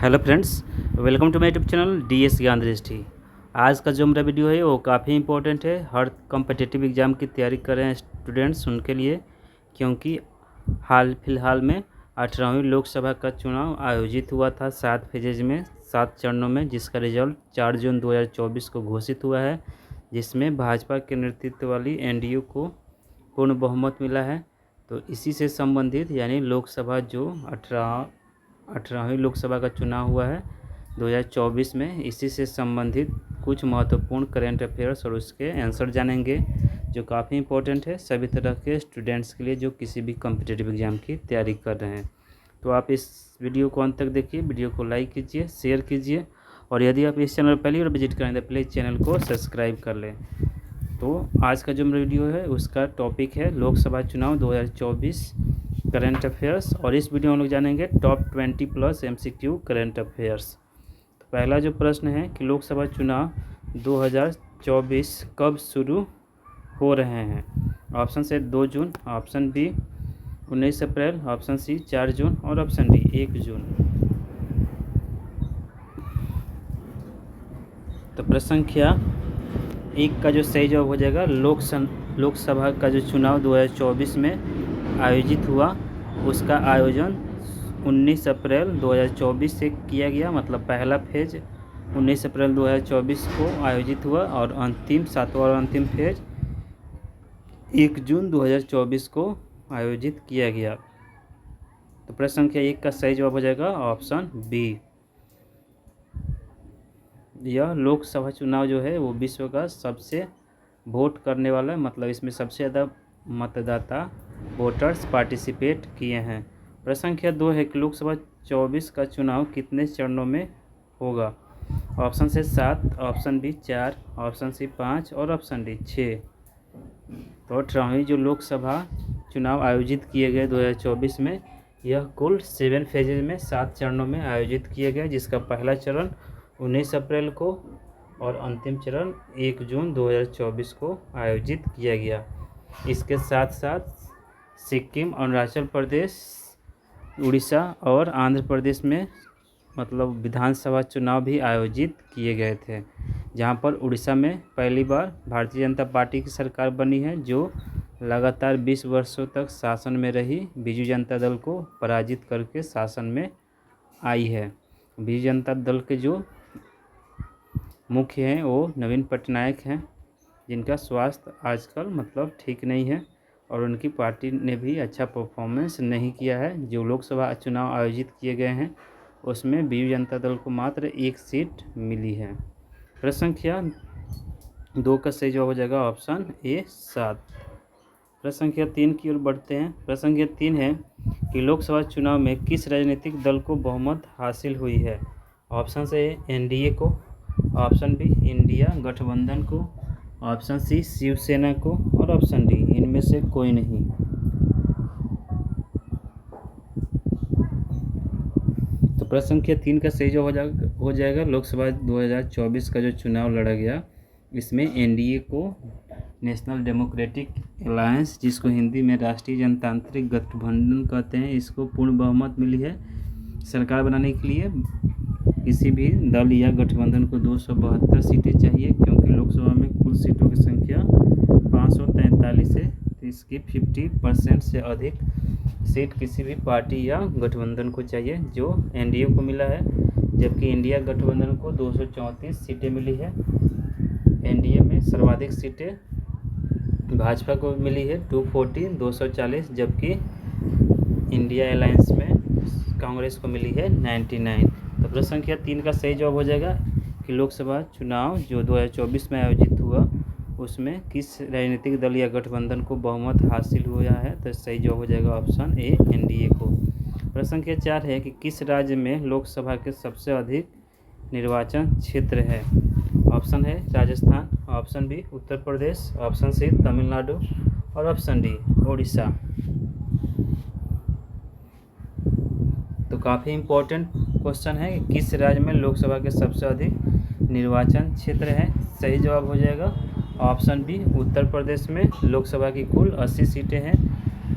Hello friends, welcome to my YouTube channel DS Gyan दृष्टि। आज का जो मेरा वीडियो है वो काफ़ी इंपॉर्टेंट है। हर कॉम्पिटिटिव एग्ज़ाम की तैयारी कर रहे हैं स्टूडेंट्स उनके लिए, क्योंकि हाल फिलहाल में 18वीं लोकसभा का चुनाव आयोजित हुआ था 7 फेजेज में, 7 चरणों में, जिसका रिजल्ट 4 जून 2024 को घोषित हुआ है, जिसमें भाजपा के नेतृत्व वाली NDU को पूर्ण बहुमत मिला है। तो इसी से संबंधित यानी लोकसभा जो 18वीं लोकसभा का चुनाव हुआ है 2024 में, इसी से संबंधित कुछ महत्वपूर्ण करेंट अफेयर्स और उसके आंसर जानेंगे, जो काफ़ी इंपॉर्टेंट है सभी तरह के स्टूडेंट्स के लिए जो किसी भी कॉम्पिटिटिव एग्ज़ाम की तैयारी कर रहे हैं। तो आप इस वीडियो को अंत तक देखिए, वीडियो को लाइक कीजिए, शेयर कीजिए, और यदि आप इस चैनल पर पहली बार विजिट करें तो प्लीज़ चैनल को सब्सक्राइब कर लें। तो आज का जो मेरा वीडियो है उसका टॉपिक है लोकसभा चुनाव 2024 करंट अफेयर्स, और इस वीडियो में हम लोग जानेंगे टॉप 20+ MCQ करंट अफेयर्स। तो पहला जो प्रश्न है कि लोकसभा चुनाव 2024 कब शुरू हो रहे हैं। ऑप्शन से 2 जून, ऑप्शन बी 19 अप्रैल, ऑप्शन सी 4 जून और ऑप्शन डी 1 जून। तो प्रश्न संख्या 1 का जो सही जवाब हो जाएगा, लोकसभा का जो चुनाव 2024 में आयोजित हुआ उसका आयोजन 19 अप्रैल 2024 से किया गया, मतलब पहला फेज 19 अप्रैल 2024 को आयोजित हुआ और अंतिम 7वां और अंतिम फेज 1 जून 2024 को आयोजित किया गया। तो प्रश्न संख्या 1 का सही जवाब हो जाएगा ऑप्शन बी। यह लोकसभा चुनाव जो है वो विश्व का सबसे वोट करने वाला, मतलब इसमें सबसे ज़्यादा मतदाता वोटर्स पार्टिसिपेट किए हैं। प्रश्न संख्या 2 है कि लोकसभा 24 का चुनाव कितने चरणों में होगा। ऑप्शन से 7, ऑप्शन बी 4, ऑप्शन सी 5 और ऑप्शन डी 6। तो 18वीं जो लोकसभा चुनाव आयोजित किए गए 2024 में, यह कुल 7 फेजेज में 7 चरणों में आयोजित किए गए, जिसका पहला चरण 19 अप्रैल को और अंतिम चरण 1 जून 2024 को आयोजित किया गया। इसके साथ साथ सिक्किम, अरुणाचल प्रदेश, उड़ीसा और आंध्र प्रदेश में मतलब विधानसभा चुनाव भी आयोजित किए गए थे, जहां पर उड़ीसा में पहली बार भारतीय जनता पार्टी की सरकार बनी है, जो लगातार 20 वर्षों तक शासन में रही बीजू जनता दल को पराजित करके शासन में आई है। बीजू जनता दल के जो मुख्य हैं वो नवीन पटनायक हैं, जिनका स्वास्थ्य आजकल मतलब ठीक नहीं है और उनकी पार्टी ने भी अच्छा परफॉर्मेंस नहीं किया है। जो लोकसभा चुनाव आयोजित किए गए हैं उसमें बीजू जनता दल को मात्र 1 सीट मिली है। प्रश्न संख्या 2 का सही जवाब हो जाएगा ऑप्शन ए 7। प्रश्न संख्या 3 की ओर बढ़ते हैं। प्रश्न संख्या 3 है कि लोकसभा चुनाव में किस राजनीतिक दल को बहुमत हासिल हुई है। ऑप्शन से NDA को, ऑप्शन बी इंडिया गठबंधन को, ऑप्शन सी शिवसेना को और ऑप्शन डी इनमें से कोई नहीं। तो प्रश्न संख्या 3 का सही जवाब हो जाएगा लोकसभा 2024 का जो चुनाव लड़ा गया, इसमें NDA को, नेशनल डेमोक्रेटिक अलायंस, जिसको हिंदी में राष्ट्रीय जनतांत्रिक गठबंधन कहते हैं, इसको पूर्ण बहुमत मिली है। सरकार बनाने के लिए किसी भी दल या गठबंधन को 272 सीटें चाहिए, क्योंकि लोकसभा में कुल सीटों की संख्या 543 है, तो इसकी 50% से अधिक सीट किसी भी पार्टी या गठबंधन को चाहिए, जो NDA को मिला है, जबकि इंडिया गठबंधन को 234 सीटें मिली है। NDA में सर्वाधिक सीटें भाजपा को मिली है 240, जबकि इंडिया अलायंस में कांग्रेस को मिली है 99। तो प्रश्न संख्या 3 का सही जवाब हो जाएगा कि लोकसभा चुनाव जो 2024 में आयोजित हुआ उसमें किस राजनीतिक दल या गठबंधन को बहुमत हासिल हुआ है। तो सही जवाब हो जाएगा ऑप्शन ए NDA को। प्रश्न संख्या 4 है कि किस राज्य में लोकसभा के सबसे अधिक निर्वाचन क्षेत्र है। ऑप्शन है Rajasthan, option B Uttar Pradesh, option C Tamil Nadu और ऑप्शन डी उड़ीसा। तो काफ़ी इम्पोर्टेंट क्वेश्चन है कि किस राज्य में लोकसभा के सबसे अधिक निर्वाचन क्षेत्र है। सही जवाब हो जाएगा ऑप्शन बी उत्तर प्रदेश में लोकसभा की कुल 80 सीटें हैं।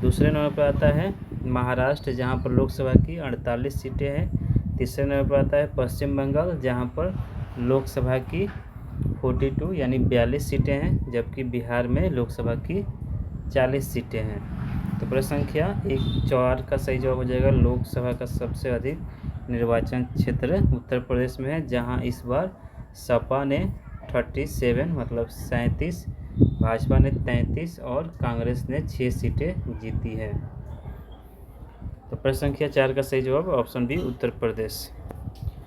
दूसरे नंबर पर आता है महाराष्ट्र, जहां पर लोकसभा की 48 सीटें हैं। तीसरे नंबर पर आता है पश्चिम बंगाल, जहाँ पर लोकसभा की 42 यानी 42 सीटें हैं, जबकि बिहार में लोकसभा की 40 सीटें हैं। तो प्रश्न संख्या 4 का सही जवाब हो जाएगा। लोकसभा का सबसे अधिक निर्वाचन क्षेत्र उत्तर प्रदेश में है, जहां इस बार सपा ने 37 मतलब 37, भाजपा ने 33 और कांग्रेस ने 6 सीटें जीती है। तो प्रश्न संख्या 4 का सही जवाब ऑप्शन बी उत्तर प्रदेश।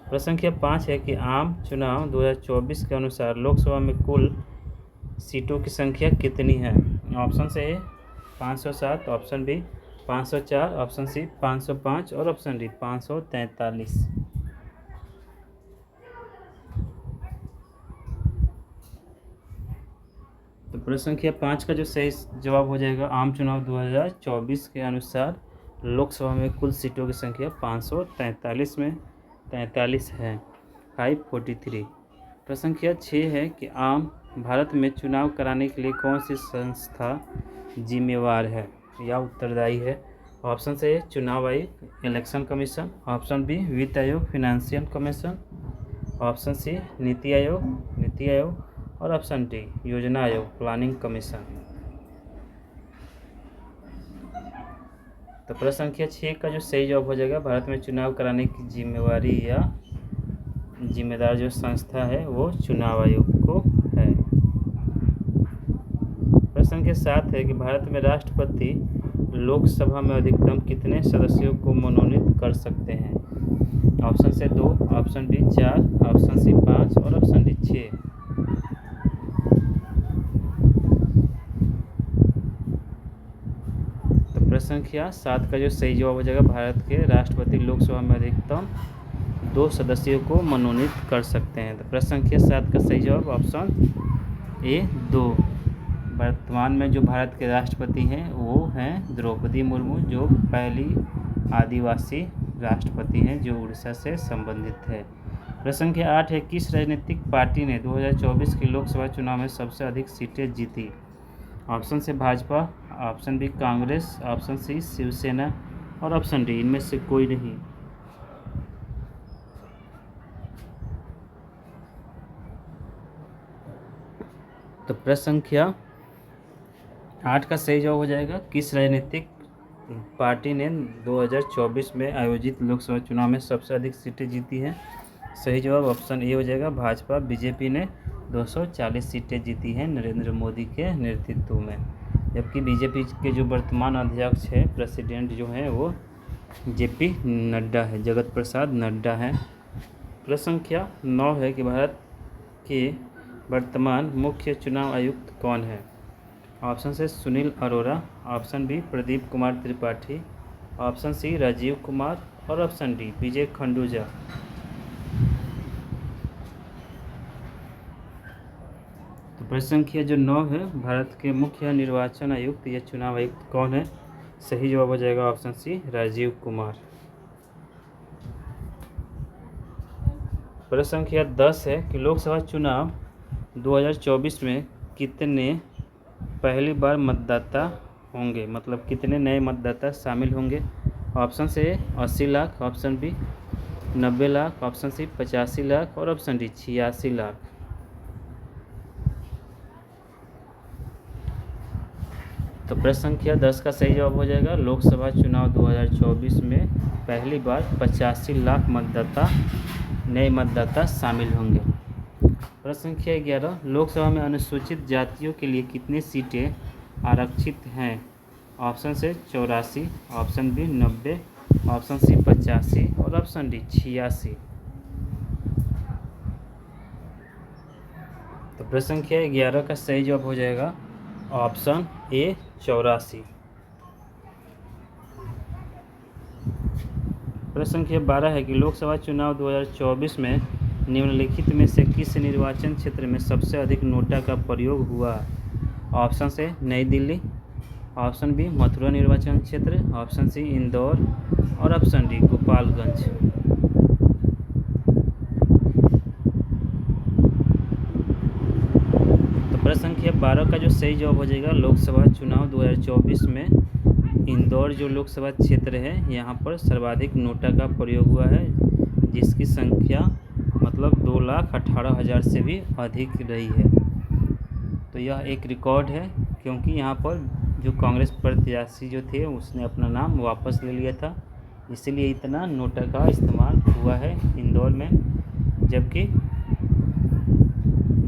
प्रश्न संख्या 5 है कि आम चुनाव 2024 के अनुसार लोकसभा में कुल सीटों की संख्या कितनी है। ऑप्शन से 507, ऑप्शन बी 504, ऑप्शन सी 505 और ऑप्शन डी 543। तो प्रश्न संख्या 5 का जो सही जवाब हो जाएगा, आम चुनाव 2024 के अनुसार लोकसभा में कुल सीटों की संख्या 543 में 43 है, 543। प्रश्न संख्या 6 है कि आम भारत में चुनाव कराने के लिए कौन सी संस्था जिम्मेवार है या उत्तरदायी है। ऑप्शन से चुनाव आयोग इलेक्शन कमीशन, ऑप्शन बी वित्त आयोग financial commission, option C NITI Aayog और ऑप्शन डी योजना आयोग प्लानिंग कमीशन। तो प्रश्न संख्या 6 का जो सही जवाब हो जाएगा, भारत में चुनाव कराने की जिम्मेवारी या जिम्मेदार जो संस्था है वो चुनाव आयोग को है। प्रश्न संख्या 7 है कि भारत में राष्ट्रपति लोकसभा में अधिकतम कितने सदस्यों को मनोनीत कर सकते हैं। ऑप्शन से 2, ऑप्शन बी 4, ऑप्शन सी 5 और ऑप्शन डी 6। तो प्रश्न संख्या 7 का जो सही जवाब हो जाएगा, भारत के राष्ट्रपति लोकसभा में अधिकतम 2 सदस्यों को मनोनीत कर सकते हैं। तो प्रश्न संख्या 7 का सही जवाब ऑप्शन ए 2। वर्तमान में जो भारत के राष्ट्रपति हैं वो हैं द्रौपदी मुर्मू, जो पहली आदिवासी राष्ट्रपति हैं जो उड़ीसा से संबंधित है। प्रश्न संख्या 8 है, किस राजनीतिक पार्टी ने 2024 के लोकसभा चुनाव में सबसे अधिक सीटें जीती। ऑप्शन से Bhajpa, option B Congress, option C Shivsena और ऑप्शन डी इनमें से कोई नहीं। तो प्रश्न संख्या 8 का सही जवाब हो जाएगा, किस राजनीतिक पार्टी ने 2024 में आयोजित लोकसभा चुनाव में सबसे अधिक सीटें जीती हैं। सही जवाब ऑप्शन ए हो जाएगा, भाजपा। बीजेपी ने 240 सीटें जीती हैं नरेंद्र मोदी के नेतृत्व में, जबकि बीजेपी के जो वर्तमान अध्यक्ष है, प्रेसिडेंट जो हैं वो जेपी नड्डा है, जगत प्रसाद नड्डा है। प्रश्न संख्या 9 है कि भारत के वर्तमान मुख्य चुनाव आयुक्त कौन है। ऑप्शन से Sunil Arora, option B Pradeep Kumar Tripathi, option C Rajiv Kumar और ऑप्शन डी विजय खंडूजा। तो प्रश्न संख्या जो 9 है, भारत के मुख्य निर्वाचन आयुक्त या चुनाव आयुक्त कौन है। सही जवाब हो जाएगा ऑप्शन सी राजीव कुमार। प्रश्न संख्या 10 है कि लोकसभा चुनाव 2024 में कितने पहली बार मतदाता होंगे, मतलब कितने नए मतदाता शामिल होंगे। ऑप्शन से 80 lakh, option B 90 lakh, option C 85 lakh और ऑप्शन डी 86 लाख। तो प्रश्न संख्या 10 का सही जवाब हो जाएगा, लोकसभा चुनाव 2024 में पहली बार 85 लाख नए मतदाता शामिल होंगे। प्रश्न संख्या 11, लोकसभा में अनुसूचित जातियों के लिए कितनी सीटें आरक्षित हैं। ऑप्शन से 84, ऑप्शन बी 90, ऑप्शन सी 85 और ऑप्शन डी 86। तो प्रश्न संख्या 11 का सही जवाब हो जाएगा ऑप्शन ए 84। प्रश्न संख्या 12 है कि लोकसभा चुनाव 2024 में निम्नलिखित में से किस निर्वाचन क्षेत्र में सबसे अधिक नोटा का प्रयोग हुआ। ऑप्शन से नई दिल्ली, ऑप्शन बी मथुरा निर्वाचन क्षेत्र, ऑप्शन सी इंदौर और ऑप्शन डी गोपालगंज। तो प्रश्न संख्या 12 का जो सही जवाब हो जाएगा, लोकसभा चुनाव 2024 में इंदौर जो लोकसभा क्षेत्र है यहाँ पर सर्वाधिक नोटा का प्रयोग हुआ है, जिसकी संख्या मतलब 2,18,000 से भी अधिक रही है। तो यह एक रिकॉर्ड है, क्योंकि यहाँ पर जो कांग्रेस प्रत्याशी जो थे उसने अपना नाम वापस ले लिया था, इसीलिए इतना नोटा का इस्तेमाल हुआ है इंदौर में। जबकि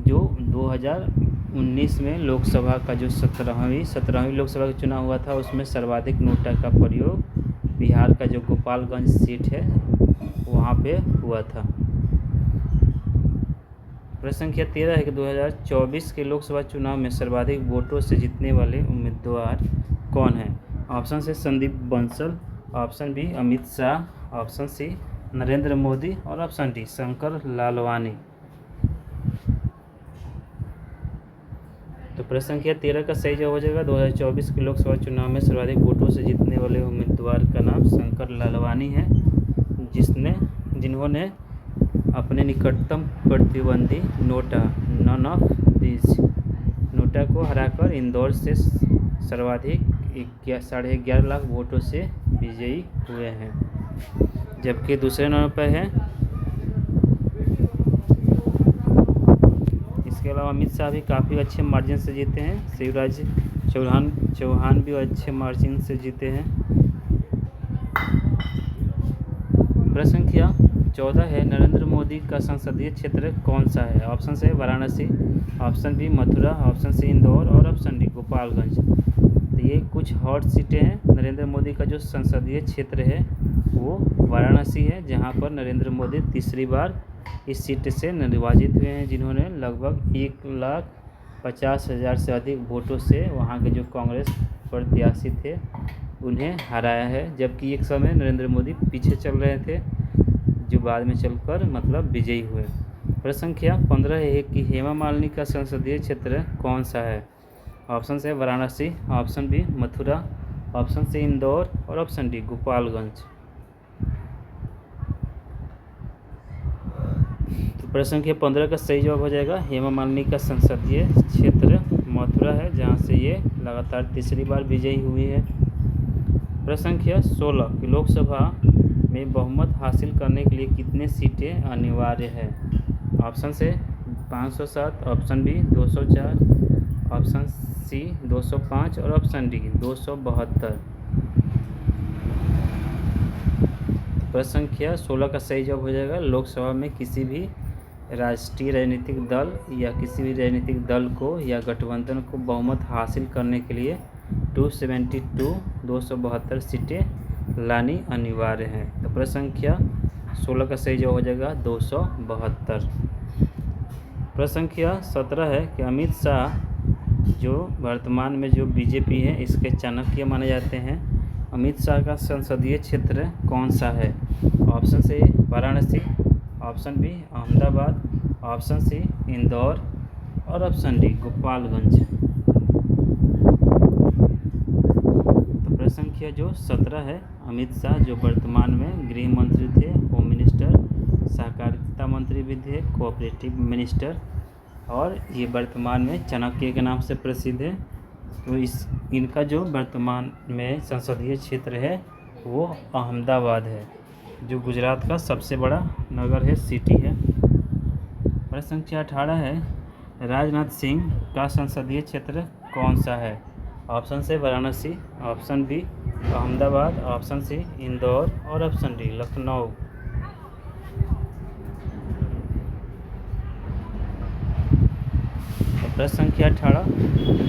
जो 2019 में लोकसभा का जो 17वीं लोकसभा का चुनाव हुआ था, उसमें सर्वाधिक नोटा का प्रयोग बिहार का जो गोपालगंज सीट है वहाँ पे हुआ था। प्रश्न संख्या 13 है कि 2024 के लोकसभा चुनाव में सर्वाधिक वोटों से जीतने वाले उम्मीदवार कौन हैं? ऑप्शन से Sandeep Bansal, option B Amit Shah, option C Narendra Modi और ऑप्शन डी शंकर लालवानी। तो प्रश्न संख्या 13 का सही जवाब हो जाएगा 2024 के लोकसभा चुनाव में सर्वाधिक वोटों से जीतने वाले उम्मीदवार का नाम शंकर लालवानी है, जिन्होंने अपने निकटतम प्रतिद्वंदी NOTA none of this NOTA को हराकर इंदौर से सर्वाधिक 11.5 लाख वोटों से विजयी हुए हैं। जबकि दूसरे नंबर पर है, इसके अलावा अमित शाह भी काफ़ी अच्छे मार्जिन से जीते हैं, शिवराज चौहान भी अच्छे मार्जिन से जीते हैं। प्रश्न संख्या 14 है, नरेंद्र मोदी का संसदीय क्षेत्र कौन सा है? ऑप्शन से Varanasi, option B Mathura, option C Indore और ऑप्शन डी गोपालगंज। तो ये कुछ हॉट सीटें हैं। नरेंद्र मोदी का जो संसदीय क्षेत्र है वो वाराणसी है, जहां पर नरेंद्र मोदी तीसरी बार इस सीट से निर्वाचित हुए हैं, जिन्होंने लगभग 1,50,000 से अधिक वोटों से वहां के जो कांग्रेस प्रत्याशी थे उन्हें हराया है। जबकि एक समय नरेंद्र मोदी पीछे चल रहे थे, जो बाद में चलकर मतलब विजयी हुए। प्रश्न संख्या 15 है कि हेमा मालिनी का संसदीय क्षेत्र कौन सा है? ऑप्शन से Varanasi, option B Mathura, option C Indore और ऑप्शन डी गोपालगंज। तो प्रश्न संख्या 15 का सही जवाब हो जाएगा हेमा मालिनी का संसदीय क्षेत्र मथुरा है, जहां से ये लगातार तीसरी बार विजयी हुई है। प्रश्न संख्या 16 कि लोकसभा में बहुमत हासिल करने के लिए कितने सीटें अनिवार्य है? ऑप्शन से 507, ऑप्शन बी 204, ऑप्शन सी 205 और ऑप्शन डी 272। प्रश्न संख्या 16 का सही जवाब हो जाएगा लोकसभा में किसी भी राष्ट्रीय राजनीतिक दल या किसी भी राजनीतिक दल को या गठबंधन को बहुमत हासिल करने के लिए 272 सीटें लानी अनिवार्य है। तो प्रश्न संख्या 16 का सही जवाब हो जाएगा 272। प्रश्न संख्या 17 है कि अमित शाह जो वर्तमान में जो बीजेपी है इसके चाणक्य माने जाते हैं। अमित शाह का संसदीय क्षेत्र कौन सा है? ऑप्शन से Varanasi, option B Ahmedabad, option C Indore और ऑप्शन डी गोपालगंज। तो प्रश्न संख्या जो 17 है, अमित शाह जो वर्तमान में गृह मंत्री थे, होम मिनिस्टर, सहकारिता मंत्री भी थे, कोऑपरेटिव मिनिस्टर, और ये वर्तमान में चाणक्य के नाम से प्रसिद्ध है। तो इनका जो वर्तमान में संसदीय क्षेत्र है वो अहमदाबाद है, जो गुजरात का सबसे बड़ा नगर है, सिटी है। प्रश्न संख्या 18 है, राजनाथ सिंह का संसदीय क्षेत्र कौन सा है? ऑप्शन से Varanasi, option B Ahmedabad, option C Indore और ऑप्शन डी लखनऊ। प्रश्न संख्या 18,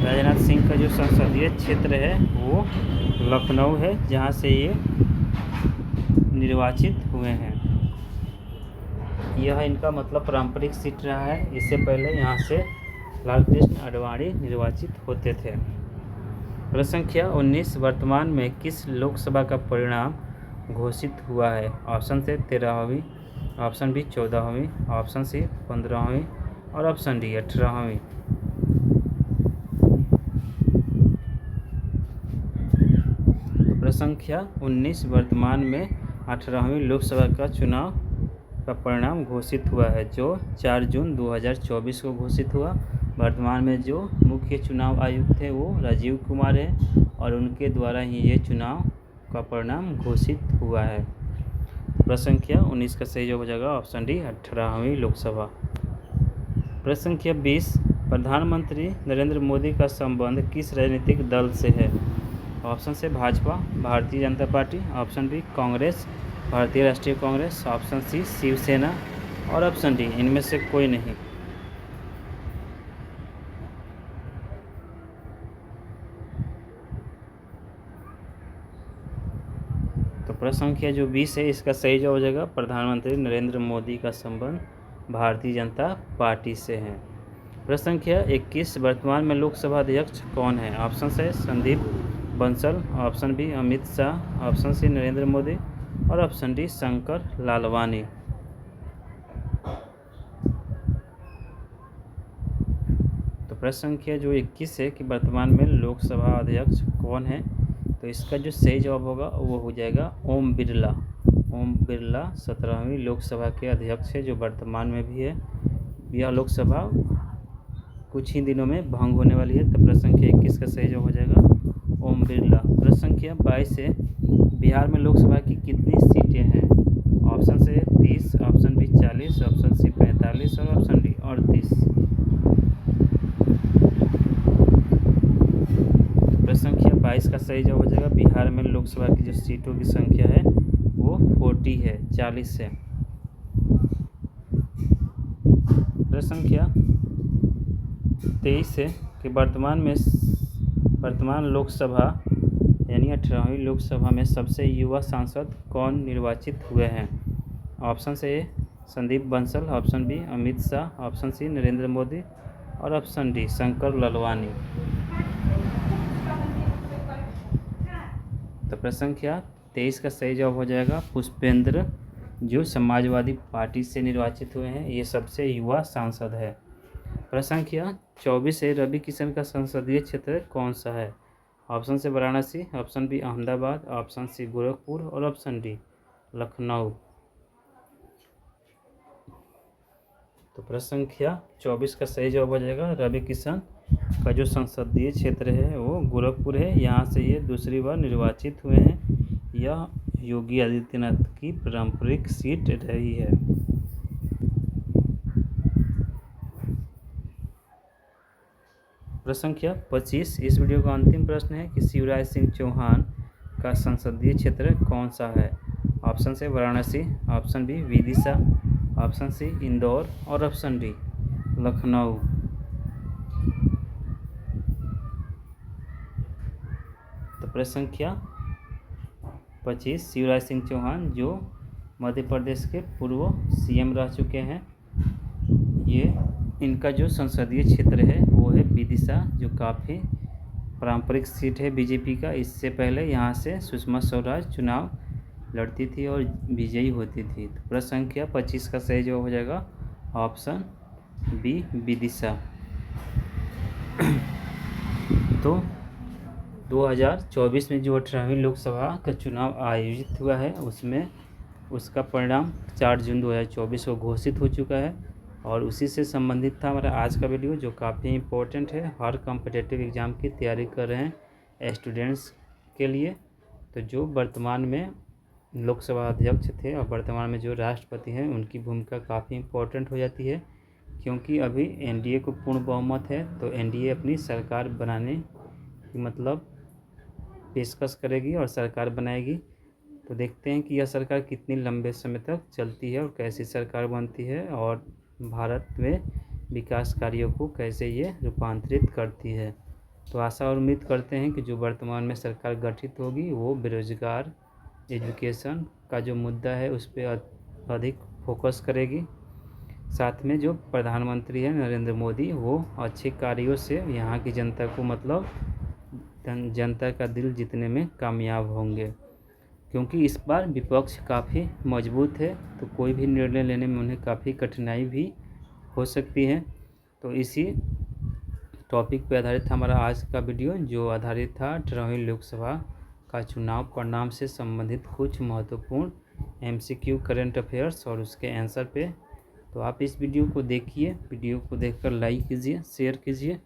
राजनाथ सिंह का जो संसदीय क्षेत्र है वो लखनऊ है, जहां से ये निर्वाचित हुए हैं। यह इनका मतलब पारंपरिक सीट रहा है। इससे पहले यहाँ से लालकृष्ण आडवाणी निर्वाचित होते थे। प्रश्न संख्या 19, वर्तमान में किस लोकसभा का परिणाम घोषित हुआ है? ऑप्शन से 13वीं, ऑप्शन बी 14वीं, ऑप्शन सी 15वीं और ऑप्शन डी 18वीं। प्रश्न संख्या 19, वर्तमान में 18वीं लोकसभा का चुनाव का परिणाम घोषित हुआ है, जो 4 जून 2024 को घोषित हुआ। वर्तमान में जो मुख्य चुनाव आयुक्त थे वो राजीव कुमार हैं और उनके द्वारा ही ये चुनाव का परिणाम घोषित हुआ है। प्रश्न संख्या 19 का सही जवाब हो जाएगा ऑप्शन डी 18वीं लोकसभा। प्रश्न संख्या 20 प्रधानमंत्री नरेंद्र मोदी का संबंध किस राजनीतिक दल से है? ऑप्शन से Bhajpa, Bharatiya Janata party, option B Congress, भारतीय राष्ट्रीय कांग्रेस, ऑप्शन सी शिवसेना और ऑप्शन डी इनमें से कोई नहीं। तो प्रश्न संख्या जो 20 है इसका सही जवाब हो जाएगा प्रधानमंत्री नरेंद्र मोदी का संबंध भारतीय जनता पार्टी से है। प्रश्न संख्या 21 वर्तमान में लोकसभा अध्यक्ष कौन है? ऑप्शन से Sandeep Bansal, option B Amit Shah, option C Narendra Modi और ऑप्शन डी शंकर लालवानी। तो प्रश्न संख्या जो 21 है कि वर्तमान में लोकसभा अध्यक्ष कौन है, तो इसका जो सही जवाब होगा वो हो जाएगा ओम बिरला। ओम बिरला 17वीं लोकसभा के अध्यक्ष है जो वर्तमान में भी है। यह लोकसभा कुछ ही दिनों में भंग होने वाली है। तो प्रश्न संख्या 21 का सही जवाब हो जाएगा ओम बिरला। प्रश्न संख्या 22 है बिहार में लोकसभा की कितनी सीटें हैं? ऑप्शन से 30, ऑप्शन बी 40, ऑप्शन सी 45 और ऑप्शन डी 38। प्रश्न संख्या 22 का सही जवाब हो जाएगा बिहार में लोकसभा की जो सीटों की संख्या है वो 40 है, 40 है। प्रश्न संख्या 23 है कि वर्तमान लोकसभा यानी 18वीं लोकसभा में सबसे युवा सांसद कौन निर्वाचित हुए हैं? ऑप्शन से A Sandeep Bansal, option B Amit Shah, option C Narendra Modi और ऑप्शन डी शंकर लालवानी। तो प्रश्न संख्या 23 का सही जवाब हो जाएगा पुष्पेंद्र, जो समाजवादी पार्टी से निर्वाचित हुए हैं। ये सबसे युवा सांसद है। प्रश्न संख्या 24 है रवि किशन का संसदीय क्षेत्र कौन सा है? ऑप्शन से Varanasi, option B Ahmedabad, option C Gorakhpur और ऑप्शन डी लखनऊ। तो प्रश्न संख्या 24 का सही जवाब हो जाएगा रवि किशन का जो संसदीय क्षेत्र है वो गोरखपुर है। यहाँ से ये दूसरी बार निर्वाचित हुए हैं। यह योगी आदित्यनाथ की पारंपरिक सीट रही है। प्रश्न संख्या 25 इस वीडियो का अंतिम प्रश्न है कि शिवराज सिंह चौहान का संसदीय क्षेत्र कौन सा है? ऑप्शन से Varanasi, option B Vidisha, option C Indore और ऑप्शन डी लखनऊ। तो प्रश्न संख्या 25 शिवराज सिंह चौहान जो मध्य प्रदेश के पूर्व सीएम रह चुके हैं, ये इनका जो संसदीय क्षेत्र है वो है विदिशा, जो काफ़ी पारंपरिक सीट है बीजेपी का। इससे पहले यहाँ से सुषमा स्वराज चुनाव लड़ती थी और विजयी होती थी। तो प्रश्न संख्या 25 का सही जवाब हो जाएगा ऑप्शन बी विदिशा। तो 2024 में जो 18वीं लोकसभा का चुनाव आयोजित हुआ है उसमें उसका परिणाम 4 जून 2024 को घोषित हो चुका है और उसी से संबंधित था हमारा आज का वीडियो, जो काफ़ी इम्पोर्टेंट है हर कॉम्पिटिटिव एग्ज़ाम की तैयारी कर रहे हैं स्टूडेंट्स के लिए। तो जो वर्तमान में लोकसभा अध्यक्ष थे और वर्तमान में जो राष्ट्रपति हैं उनकी भूमिका काफ़ी इम्पोर्टेंट हो जाती है, क्योंकि अभी एनडीए को पूर्ण बहुमत है। तो एनडीए अपनी सरकार बनाने की मतलब पेशकश करेगी और सरकार बनाएगी। तो देखते हैं कि यह सरकार कितनी लंबे समय तक चलती है और कैसी सरकार बनती है और भारत में विकास कार्यों को कैसे ये रूपांतरित करती है। तो आशा और उम्मीद करते हैं कि जो वर्तमान में सरकार गठित होगी वो बेरोजगार, एजुकेशन का जो मुद्दा है उस पर अधिक फोकस करेगी। साथ में जो प्रधानमंत्री है नरेंद्र मोदी वो अच्छे कार्यों से यहाँ की जनता को मतलब जनता का दिल जीतने में कामयाब होंगे, क्योंकि इस बार विपक्ष काफ़ी मजबूत है। तो कोई भी निर्णय लेने में उन्हें काफ़ी कठिनाई भी हो सकती है। तो इसी टॉपिक पर आधारित था हमारा आज का वीडियो, जो आधारित था 18वीं लोकसभा का चुनाव परिणाम से संबंधित कुछ महत्वपूर्ण एमसीक्यू करंट अफेयर्स और उसके आंसर पे। तो आप इस वीडियो को देखिए, वीडियो को देखकर लाइक कीजिए, शेयर कीजिए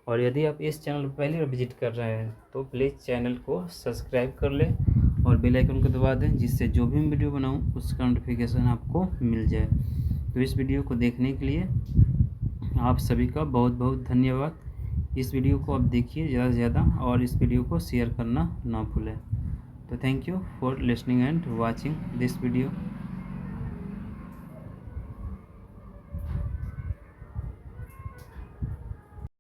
और यदि आप इस चैनल पर पहली बार विजिट कर रहे हैं तो प्लीज़ चैनल को सब्सक्राइब कर लें और बेल आइकन को दबा दें, जिससे जो भी मैं वीडियो बनाऊँ उसका नोटिफिकेशन आपको मिल जाए। तो इस वीडियो को देखने के लिए आप सभी का बहुत बहुत धन्यवाद। इस वीडियो को आप देखिए ज़्यादा से ज़्यादा और इस वीडियो को शेयर करना ना भूलें। तो thank you for listening and watching this video.